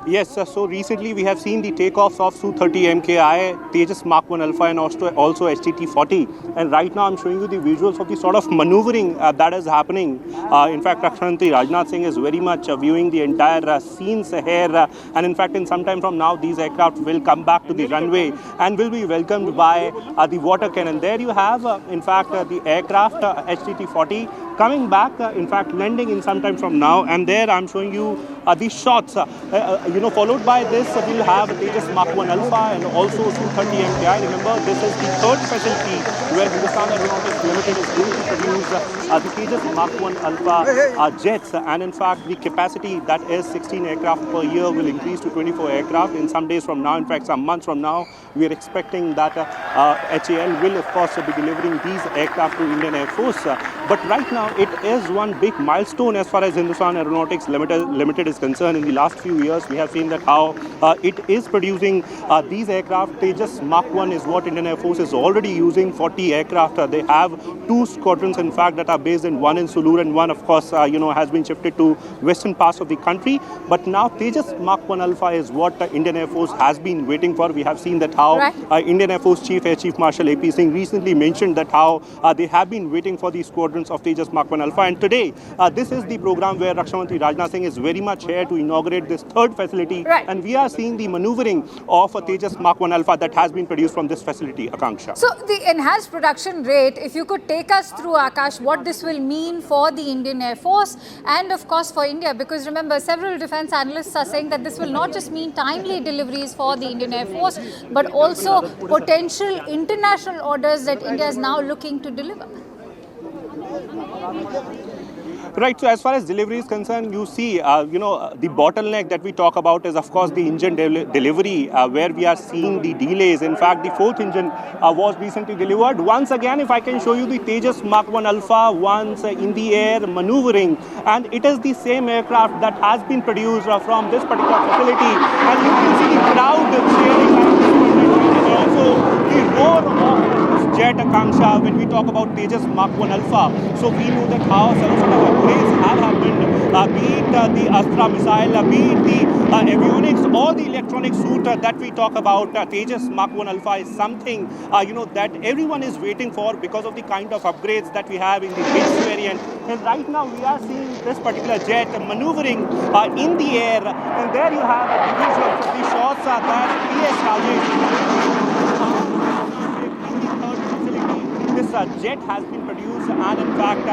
Yes, so recently we have seen the takeoffs of Su-30 MKI, Tejas Mk1A and also HTT-40. And right now I'm showing you the visuals of the sort of maneuvering that is happening. In fact, Raksha Rajnath Singh is very much viewing the entire scenes here. And in fact, in some time from now, these aircraft will come back to the runway and will be welcomed by the water cannon. There you have, in fact, the aircraft HTT-40 coming back, in fact, landing in some time from now. And there I'm showing you these shots. Followed by this, we'll have Tejas Mk1A and also Su-30 MKI. Remember, this is the third facility where Hindustan Aeronautics Limited is going to produce the Tejas Mk1A jets. And in fact, the capacity that is 16 aircraft per year will increase to 24 aircraft in some days from now. In fact, some months from now, we are expecting that HAL will, of course, be delivering these aircraft to Indian Air Force. But right now, it is one big milestone as far as Hindustan Aeronautics Limited is concerned. In the last few years, we have seen that how it is producing these aircraft. Tejas Mk1 is what Indian Air Force is already using, 40 aircraft. They have 2 squadrons, in fact, that are based in one in Sulur and one, of course, has been shifted to western parts of the country. But now Tejas Mk1A is what Indian Air Force has been waiting for. We have seen that how Indian Air Force Chief Air Chief Marshal AP Singh recently mentioned that how they have been waiting for these squadrons of Tejas Mk1A. And today, this is the program where Raksha Rajnath Singh is very much here to inaugurate this third facility. And we are seeing the maneuvering of a Tejas Mk1A that has been produced from this facility, Akanksha. So the enhanced production rate, if you could take us through, Akash, what this will mean for the Indian Air Force and of course for India, because remember, several defense analysts are saying that this will not just mean timely deliveries for the Indian Air Force, but also potential international orders that India is now looking to deliver. Right, so as far as delivery is concerned, you see, the bottleneck that we talk about is, of course, the engine delivery, where we are seeing the delays. In fact, the 4th engine was recently delivered. Once again, if I can show you the Tejas Mk1A once in the air maneuvering, and it is the same aircraft that has been produced from this particular facility. And you can see the crowd cheering and also the roar of jet, Akanksha, when we talk about Tejas Mk1A. So we know that how some sort of upgrades have happened, be it the Astra missile, be it the avionics or the electronic suite that we talk about. Tejas Mk1A is something, that everyone is waiting for because of the kind of upgrades that we have in the base variant. And right now we are seeing this particular jet maneuvering in the air. And there you have the visuals of the shots that PS Rajesh. This jet has been produced and in fact,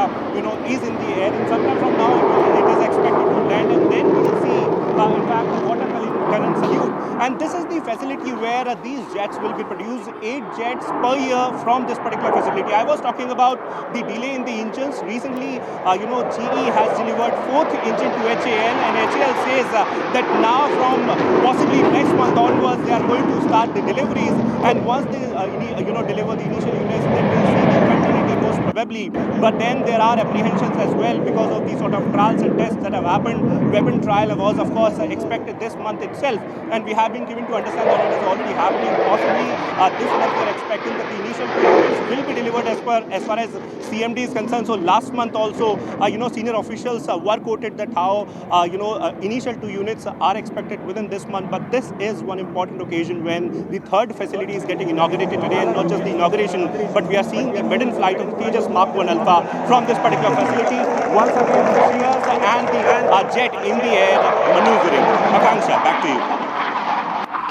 is in the air. And sometime from now, it is expected to land, and then we will see, in fact, the water cannon salute. And this is the facility where these jets will be produced, 8 jets per year from this particular facility. I was talking about the delay in the engines. Recently, GE has delivered 4th engine to HAL, and HAL says that now from possibly next month onwards, they are going to start the deliveries. And once they, deliver the initial units, then we'll see the continuity most probably. But then there are apprehensions as well because of the sort of trials and tests that have happened. Weapon trial was, of course, expected this month itself. And we have been given to understand that it is already happening. Possibly this month we are expecting that the initial units will be delivered as far as CMD is concerned. So last month also, senior officials were quoted that how, initial 2 units are expected within this month. But this is one important occasion when the 3rd facility is getting inaugurated today, and not just the inauguration, but we are seeing the maiden flight of the Tejas Mk1A from this particular facility. Once again, the cheers and the jet in the air maneuvering. Akanksha, back to you.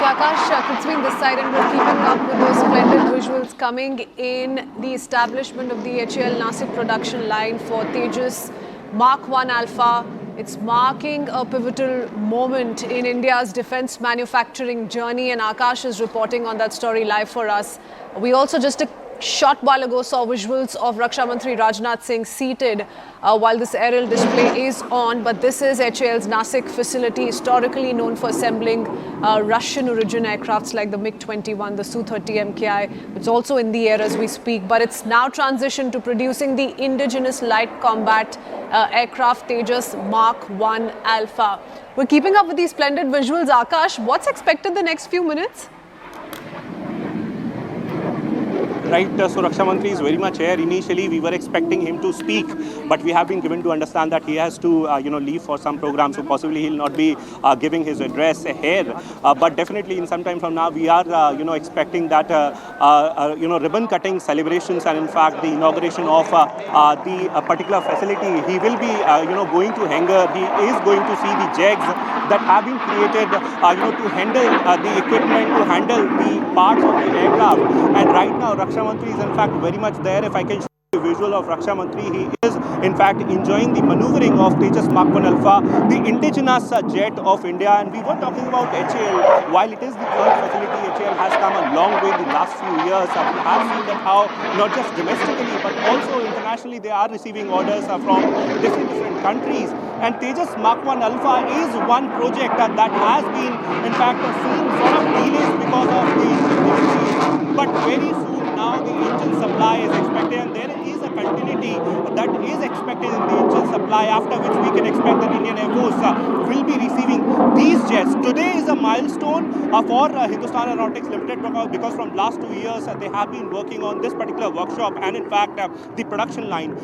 Akash, between this side, and we're keeping up with those splendid visuals coming in the establishment of the HAL Nasik production line for Tejas Mk1A. It's marking a pivotal moment in India's defense manufacturing journey, and Akash is reporting on that story live for us. We also just a short while ago saw visuals of Raksha Mantri Rajnath Singh seated while this aerial display is on. But this is HAL's Nasik facility, historically known for assembling Russian origin aircrafts like the MiG-21, the Su-30 MKI. It's also in the air as we speak, but it's now transitioned to producing the indigenous light combat aircraft Tejas Mk1A. We're keeping up with these splendid visuals. Akash, what's expected the next few minutes? Right, so Raksha Mantri is very much here. Initially, we were expecting him to speak, but we have been given to understand that he has to, leave for some program. So possibly he'll not be giving his address here. But definitely, in some time from now, we are, expecting that, ribbon cutting celebrations and in fact the inauguration of the particular facility. He will be, going to hangar. He is going to see the jegs that have been created, to handle the equipment, to handle the parts of the aircraft. And right now, Raksha Mantri is in fact very much there. If I can show you a visual of Raksha Mantri, he is in fact enjoying the maneuvering of Tejas Mk1A, the indigenous jet of India. And we were talking about HAL. While it is the third facility, HAL has come a long way in the last few years. We have seen that how not just domestically but also internationally they are receiving orders from different countries. And Tejas Mk1A is one project that has been in fact seen sort of delays because of the engine. But very soon now the engine supply is expected, and there is a continuity that is expected in the engine supply, after which we can expect that Indian Air Force will be receiving these jets. Today is a milestone for Hindustan Aeronautics Limited because from last 2 years they have been working on this particular workshop and in fact the production line.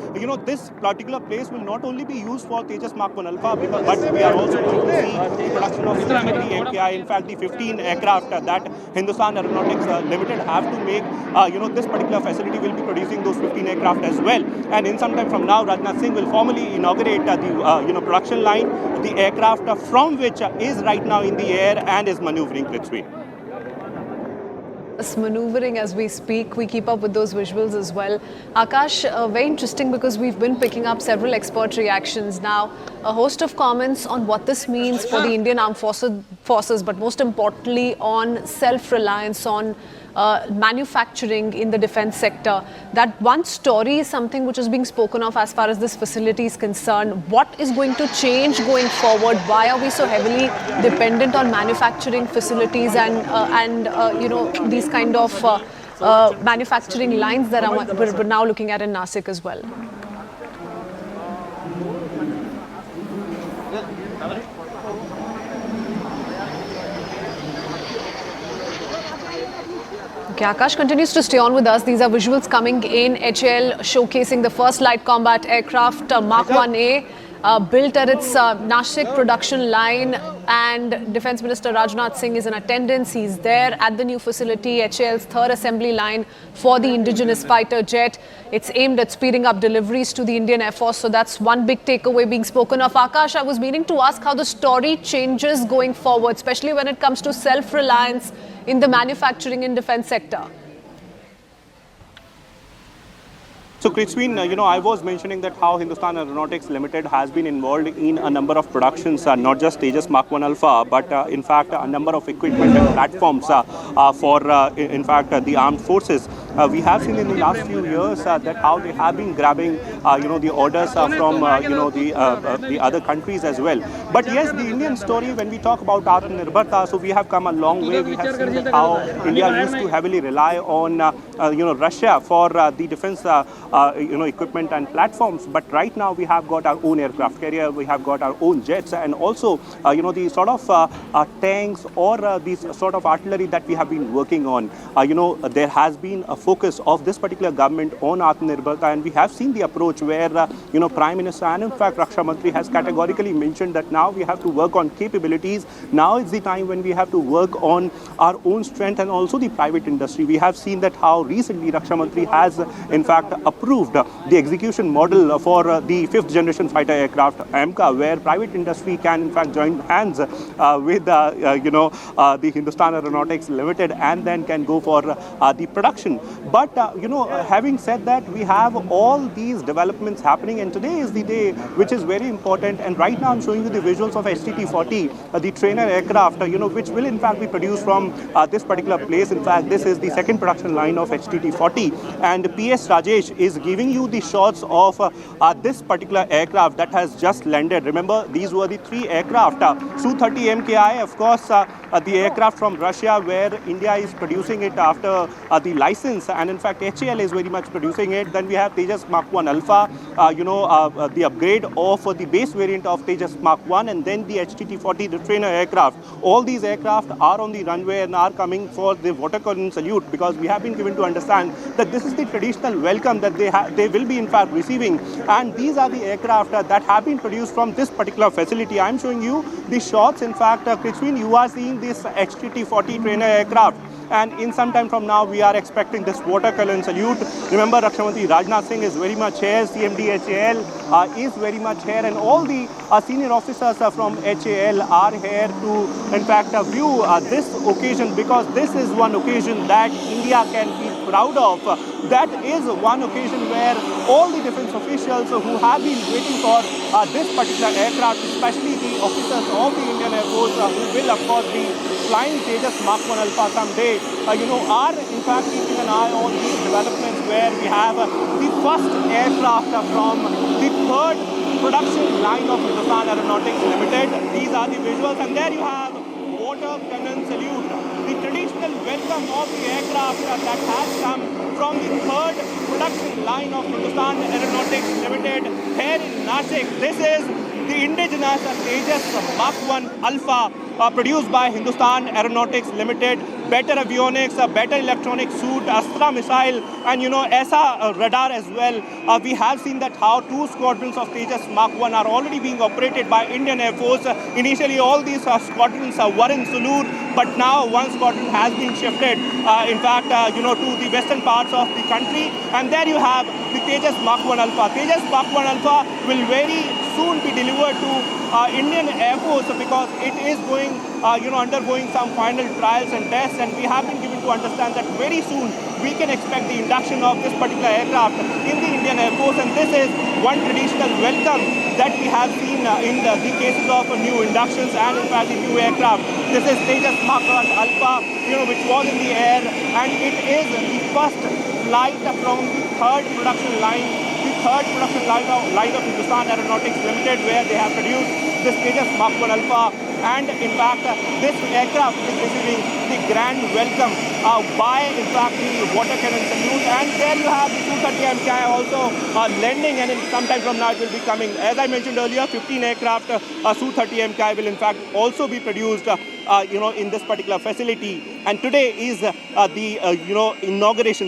This particular place will not only be used for Tejas Mk1A, but we are also going to see the production of Self-reliance MKI. In fact, the 15 aircraft that Hindustan Aeronautics Limited have to make, this particular facility will be producing those 15 aircraft as well. And in some time from now, Rajnath Singh will formally inaugurate the production line, the aircraft from which is right now in the air and is maneuvering Prithvi. Maneuvering as we speak. We keep up with those visuals as well. Akash, very interesting because we've been picking up several expert reactions now. A host of comments on what this means for the Indian Armed Forces, but most importantly on self-reliance, on manufacturing in the defense sector. That one story is something which is being spoken of as far as this facility is concerned. What is going to change going forward? Why are we so heavily dependent on manufacturing facilities and these kind of manufacturing lines that we're now looking at in Nasik as well? Okay, Akash continues to stay on with us. These are visuals coming in. HAL showcasing the first light combat aircraft Mk1A built at its Nashik production line, and Defence Minister Rajnath Singh is in attendance. He's there at the new facility, HAL's third assembly line for the indigenous fighter jet. It's aimed at speeding up deliveries to the Indian Air Force. So that's one big takeaway being spoken of. Akash, I was meaning to ask how the story changes going forward, especially when it comes to self-reliance in the manufacturing and defense sector. So, Krithween, I was mentioning that how Hindustan Aeronautics Limited has been involved in a number of productions, not just Tejas Mk1A, but in fact a number of equipment and platforms for, in fact, the armed forces. We have seen in the last few years that how they have been grabbing, the orders from, the other countries as well. But yes, the Indian story, when we talk about Atmanirbhar, so we have come a long way. We have seen that how India used to heavily rely on, Russia for the defense, equipment and platforms. But right now we have got our own aircraft carrier, we have got our own jets, and also, the sort of tanks or these sort of artillery that we have been working on. There has been a focus of this particular government on Atmanirbhar, and we have seen the approach where, Prime Minister and in fact Raksha Mantri has categorically mentioned that now we have to work on capabilities. Now is the time when we have to work on our own strength and also the private industry. We have seen that how recently Raksha Mantri has in fact approved the execution model for the 5th generation fighter aircraft AMCA, where private industry can in fact join hands with the Hindustan Aeronautics Limited and then can go for the production. But having said that, we have all these developments happening, and today is the day which is very important. And right now I'm showing you the visuals of HTT-40, the trainer aircraft, which will in fact be produced from this particular place. In fact, this is the second production line of HTT-40, and PS Rajesh is giving you the shots of this particular aircraft that has just landed. Remember, these were the 3 aircraft, Su-30 MKI, of course, the aircraft from Russia, where India is producing it after the license, and in fact HAL is very much producing it. Then we have Tejas Mk1 Alpha, the upgrade of the base variant of Tejas Mk1, and then the HTT-40, the trainer aircraft. All these aircraft are on the runway and are coming for the water column salute, because we have been given to understand that this is the traditional welcome that they will be in fact receiving. And these are the aircraft that have been produced from this particular facility. I'm showing you the shots. In fact, Krishwin, you are seeing this HTT-40 trainer aircraft. And in some time from now, we are expecting this water column salute. Remember, Rakshamantri Rajnath Singh is very much here, CMD HAL is very much here, and all the senior officers from HAL are here to, in fact, view this occasion, because this is one occasion that India can be proud of. That is one occasion where all the defense officials who have been waiting for this particular aircraft, especially the officers of the Indian Air Force who will of course be flying Tejas Mk1 Alpha someday, are in fact keeping an eye on these developments, where we have the first aircraft from the third production line of Hindustan Aeronautics Limited. These are the visuals, and there you have water cannon salute, the traditional welcome of the aircraft that has come from the third production line of Hindustan Aeronautics Limited here in Nashik. This is the Indigenous Tejas Mk1 Alpha, produced by Hindustan Aeronautics Limited. Better avionics, a better electronic suit, Astra missile, and ESA radar as well. We have seen that how 2 squadrons of Tejas Mk1 are already being operated by Indian Air Force. Initially, all these squadrons were in Sulur, but now one squadron has been shifted, in fact, to the western parts of the country. And there you have the Tejas Mk1 Alpha. Tejas Mk1 Alpha will very soon be delivered to Indian Air Force, because it is going, undergoing some final trials and tests, and we have been given to understand that very soon we can expect the induction of this particular aircraft in the Indian Air Force. And this is one traditional welcome that we have seen in the cases of new inductions and in fact the new aircraft. This is Tejas Mk1 Alpha, which was in the air, and it is the first flight from the third production line of Hindustan Aeronautics Limited, where they have produced this Tejas Mk1 Alpha. And in fact, this aircraft is receiving the grand welcome by, in fact, the water cannon salute. And there you have the Su-30 MK also landing, and in some time from now it will be coming. As I mentioned earlier, 15 aircraft Su-30 MK will in fact also be produced in this particular facility. And today is the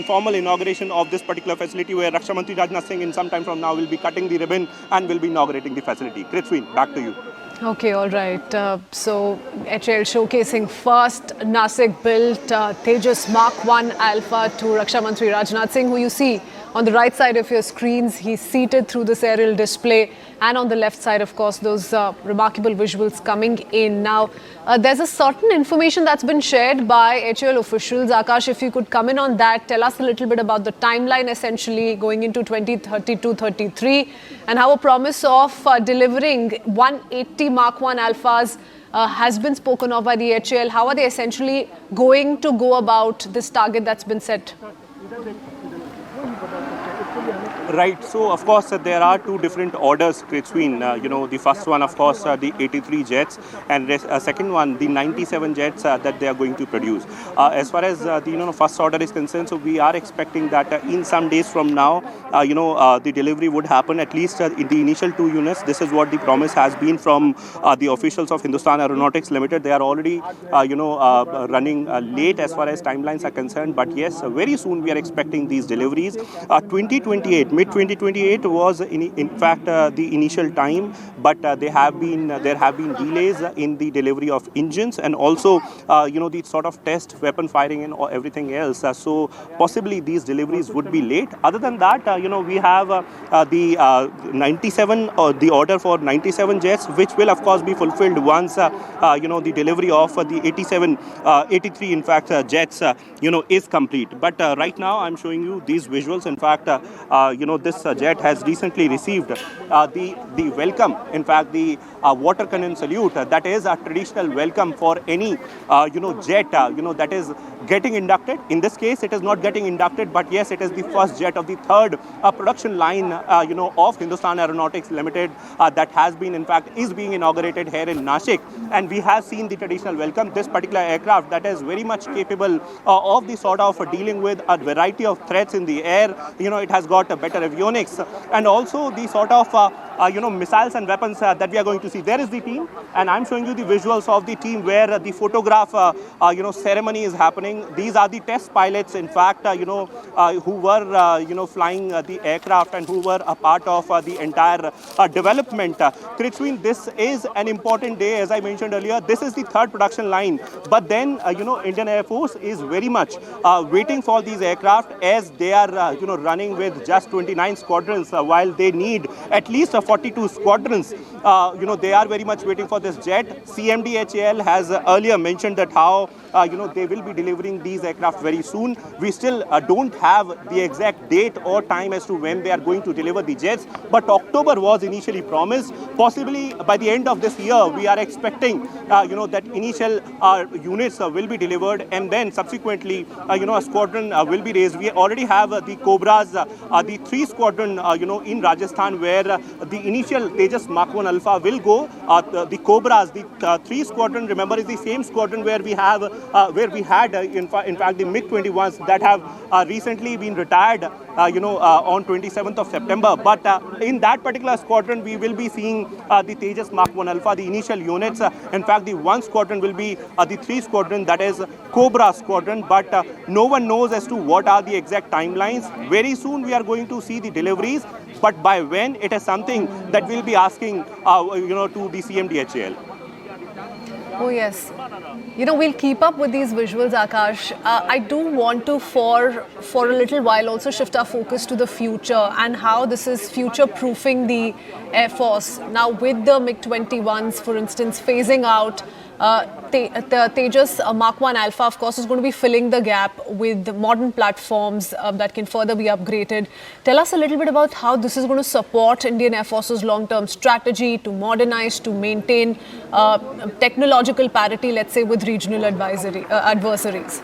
formal inauguration of this particular facility, where Rakshamantri Rajnath Singh in some time from now will be cutting the ribbon and will be inaugurating the facility. Krithwin, back to you. Okay, all right. So HAL showcasing first Nasik-built Tejas Mk1 Alpha to Rakshamantri Rajnath Singh, who you see on the right side of your screens. He's seated through this aerial display, and on the left side, of course, those remarkable visuals coming in. Now, there's a certain information that's been shared by HAL officials. Akash, if you could come in on that, tell us a little bit about the timeline essentially going into 2032-33, and how a promise of delivering 180 Mk1 Alphas has been spoken of by the HAL. How are they essentially going to go about this target that's been set? Right. So, of course, there are 2 different orders, Krithwin. The first one, of course, the 83 jets, and second one, the 97 jets that they are going to produce. As far as the first order is concerned, so we are expecting that in some days from now, the delivery would happen, at least in the initial 2 units. This is what the promise has been from the officials of Hindustan Aeronautics Limited. They are already, running late as far as timelines are concerned. But yes, very soon we are expecting these deliveries. 2028. Mid-2028 was in fact the initial time, but there have been delays in the delivery of engines, and also the sort of test weapon firing and everything else. So possibly these deliveries would be late. Other than that, we have the 97 or the order for 97 jets, which will of course be fulfilled once the delivery of the 83 in fact jets is complete. But right now I'm showing you these visuals. In fact, this jet has recently received the welcome. In fact, the water cannon salute. That is a traditional welcome for any jet that is getting inducted. In this case, it is not getting inducted, but yes, it is the first jet of the third production line of Hindustan Aeronautics Limited that has been, in fact, is being inaugurated here in Nashik. And we have seen the traditional welcome. This particular aircraft that is very much capable of the sort of dealing with a variety of threats in the air. It has got better avionics and also the sort of missiles and weapons that we are going to see. There is the team, and I'm showing you the visuals of the team where the photograph ceremony is happening. These are the test pilots, in fact, who were flying the aircraft and who were a part of the entire development. Kritsween, this is an important day, as I mentioned earlier. This is the third production line, but then Indian Air Force is very much waiting for these aircraft as they are running with just 29 squadrons while they need at least 42 squadrons. They are very much waiting for this jet. CMD HAL has earlier mentioned that how they will be delivering these aircraft very soon. We still don't have the exact date or time as to when they are going to deliver the jets, but October was initially promised. Possibly by the end of this year, we are expecting that initial units will be delivered, and then subsequently a squadron will be raised. We already have the Cobras, the 3 squadron in Rajasthan, where the initial Tejas Mk1 Alpha will go. The Cobras, the 3 squadron, remember, is the same squadron where we have in fact the MiG-21s that have recently been retired on 27th of September. But in that particular squadron, we will be seeing the Tejas Mk1 Alpha, the initial units. In fact, the 1 squadron will be the 3 squadron, that is Cobra squadron. But no one knows as to what are the exact timelines. Very soon we are going to see the deliveries, but by when, it is something that we'll be asking to the CMD HAL. Oh, yes. We'll keep up with these visuals, Akash. I do want to, for a little while, also shift our focus to the future and how this is future-proofing the Air Force. Now, with the MiG-21s, for instance, phasing out, the Tejas Mk1 Alpha, of course, is going to be filling the gap with modern platforms that can further be upgraded. Tell us a little bit about how this is going to support Indian Air Force's long-term strategy to modernize, to maintain technological parity, let's say, with regional adversaries.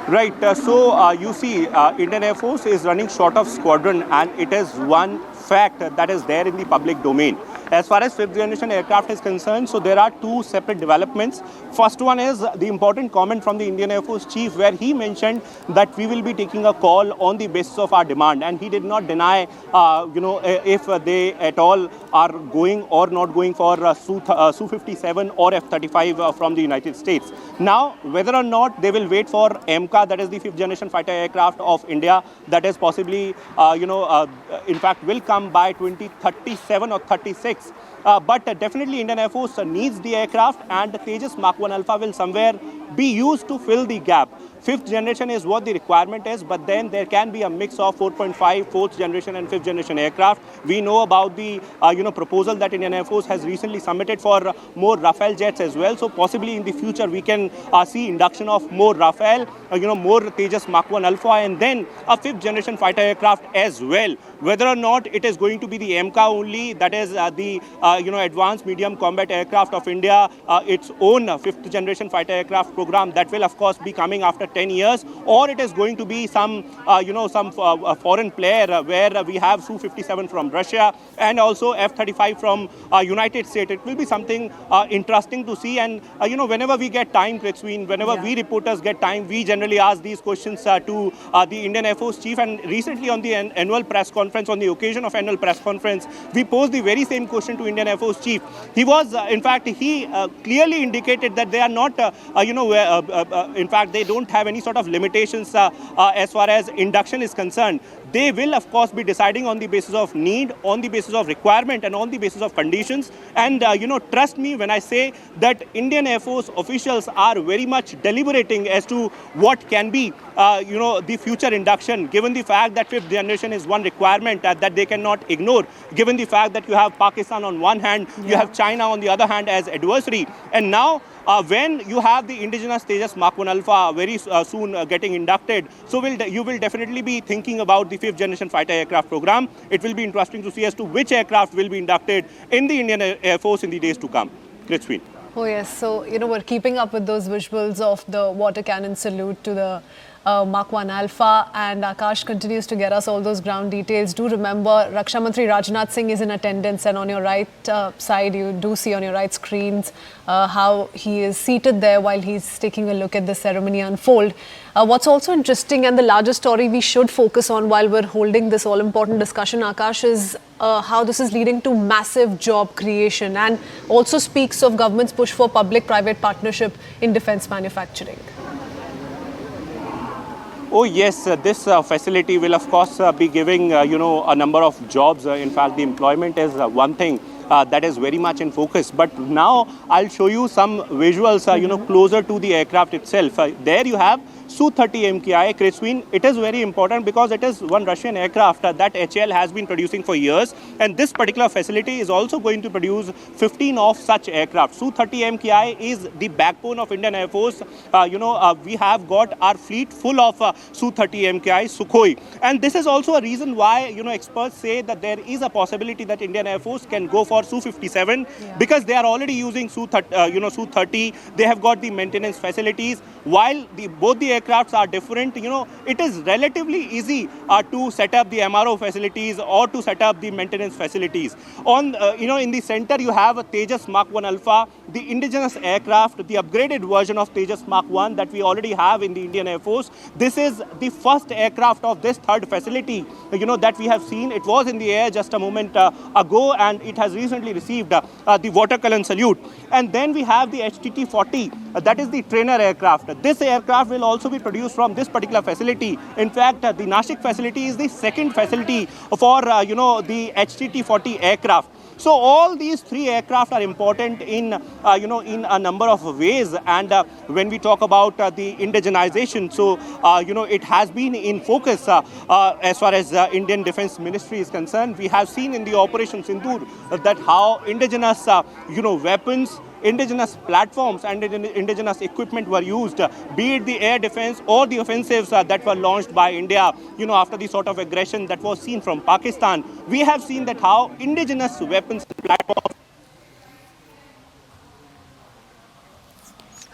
Right. So you see, Indian Air Force is running short of squadron, and it is one fact that is there in the public domain. As far as 5th generation aircraft is concerned, so there are 2 separate developments. First one is the important comment from the Indian Air Force chief, where he mentioned that we will be taking a call on the basis of our demand, and he did not deny if they at all are going or not going for Su-57 or F-35 from the United States. Now, whether or not they will wait for MK, that is the 5th generation fighter aircraft of India, that is possibly in fact will come by 2037 or 36. But definitely Indian Air Force needs the aircraft, and the Tejas Mk1 Alpha will somewhere be used to fill the gap. 5th generation is what the requirement is, but then there can be a mix of 4.5, 4th generation and 5th generation aircraft. We know about the proposal that Indian Air Force has recently submitted for more Rafale jets as well. So possibly in the future we can see induction of more Rafale, more Tejas Mk1 Alpha, and then a 5th generation fighter aircraft as well. Whether or not it is going to be the MK only, that is the Advanced Medium Combat Aircraft of India, its own 5th generation fighter aircraft program, that will of course be coming after 10 years, or it is going to be some foreign player where we have Su-57 from Russia and also F-35 from United States. It will be something interesting to see, and whenever we get time, Kritsween, whenever we reporters get time, we generally ask these questions to the Indian Air Force chief. And recently on the annual press conference, on the occasion of annual press conference, we posed the very same question to Indian Air Force chief. He was, in fact, he clearly indicated that they are not, in fact, they don't have any sort of limitations as far as induction is concerned. They will, of course, be deciding on the basis of need, on the basis of requirement, and on the basis of conditions. And, trust me when I say that Indian Air Force officials are very much deliberating as to what can be, the future induction, given the fact that 5th generation is one requirement that they cannot ignore, given the fact that you have Pakistan on one hand, you have China on the other hand as adversary. And now when you have the indigenous Tejas Mk1 Alpha very soon getting inducted, so you will definitely be thinking about the 5th generation fighter aircraft program. It will be interesting to see as to which aircraft will be inducted in the Indian Air Force in the days to come. Kritzween. Oh yes, so we're keeping up with those visuals of the water cannon salute to the Mk1 Alpha, and Akash continues to get us all those ground details. Do remember, Raksha Mantri Rajnath Singh is in attendance, and on your right side, you do see on your right screens how he is seated there while he's taking a look at the ceremony unfold. What's also interesting, and the larger story we should focus on while we're holding this all-important discussion, Akash, is how this is leading to massive job creation and also speaks of government's push for public-private partnership in defence manufacturing. Oh yes, this facility will of course be giving a number of jobs. In fact, the employment is one thing that is very much in focus. But now I'll show you some visuals closer to the aircraft itself. There you have Su-30 MK-1A, Kritzween. It is very important because it is one Russian aircraft that HAL has been producing for years, and this particular facility is also going to produce 15 of such aircraft. Su-30 MK-1A is the backbone of Indian Air Force. We have got our fleet full of Su-30 MK-1A Sukhoi, and this is also a reason why experts say that there is a possibility that Indian Air Force can go for Su-57 because they are already using Su-30. They have got the maintenance facilities. While both the aircrafts are different, it is relatively easy to set up the MRO facilities or to set up the maintenance facilities. On, in the center you have a Tejas Mk1 Alpha, the indigenous aircraft, the upgraded version of Tejas Mk1 that we already have in the Indian Air Force. This is the first aircraft of this third facility, that we have seen. It was in the air just a moment ago, and it has recently received the water cannon salute. And then we have the HTT-40, that is the trainer aircraft. This aircraft will also be produced from this particular facility. In fact, the Nashik facility is the second facility for the HTT-40 aircraft. So all these three aircraft are important in in a number of ways. And when we talk about the indigenization, so it has been in focus as far as Indian Defence Ministry is concerned. We have seen in the Operation Sindoor that how indigenous weapons, indigenous platforms and indigenous equipment were used, be it the air defense or the offensives that were launched by India, after the sort of aggression that was seen from Pakistan. We have seen that how indigenous weapons and platforms.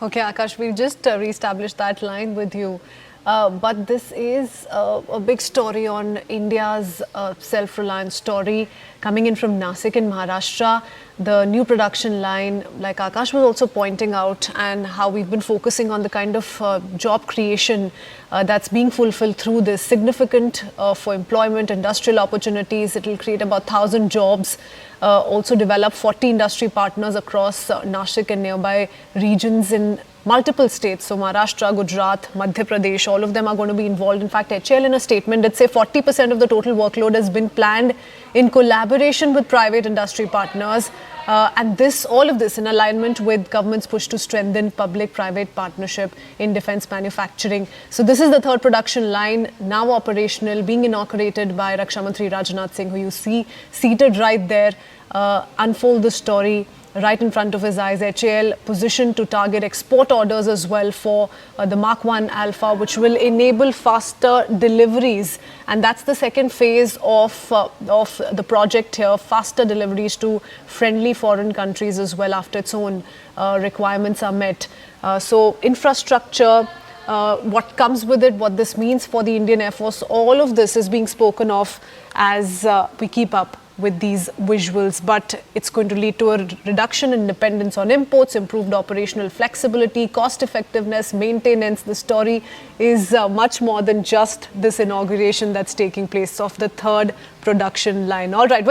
Okay, Akash, we've just re-established that line with you. But this is a big story on India's self-reliance story coming in from Nasik in Maharashtra. The new production line, like Akash was also pointing out, and how we've been focusing on the kind of job creation that's being fulfilled through this, significant for employment, industrial opportunities. It will create about 1,000 jobs. Also develop 40 industry partners across Nashik and nearby regions in multiple states. So Maharashtra, Gujarat, Madhya Pradesh, all of them are going to be involved. In fact, HAL in a statement did say 40% of the total workload has been planned in collaboration with private industry partners. And all of this in alignment with government's push to strengthen public-private partnership in defence manufacturing. So this is the third production line now operational, being inaugurated by Raksha Mantri Rajnath Singh, who you see seated right there, unfold the story right in front of his eyes. HAL positioned to target export orders as well for the Mk1 Alpha, which will enable faster deliveries. And that's the second phase of the project here, faster deliveries to friendly foreign countries as well after its own requirements are met. So infrastructure, what comes with it, what this means for the Indian Air Force, all of this is being spoken of as we keep up with these visuals, but it's going to lead to a reduction in dependence on imports, improved operational flexibility, cost effectiveness, maintenance. The story is much more than just this inauguration that's taking place of the third production line. All right.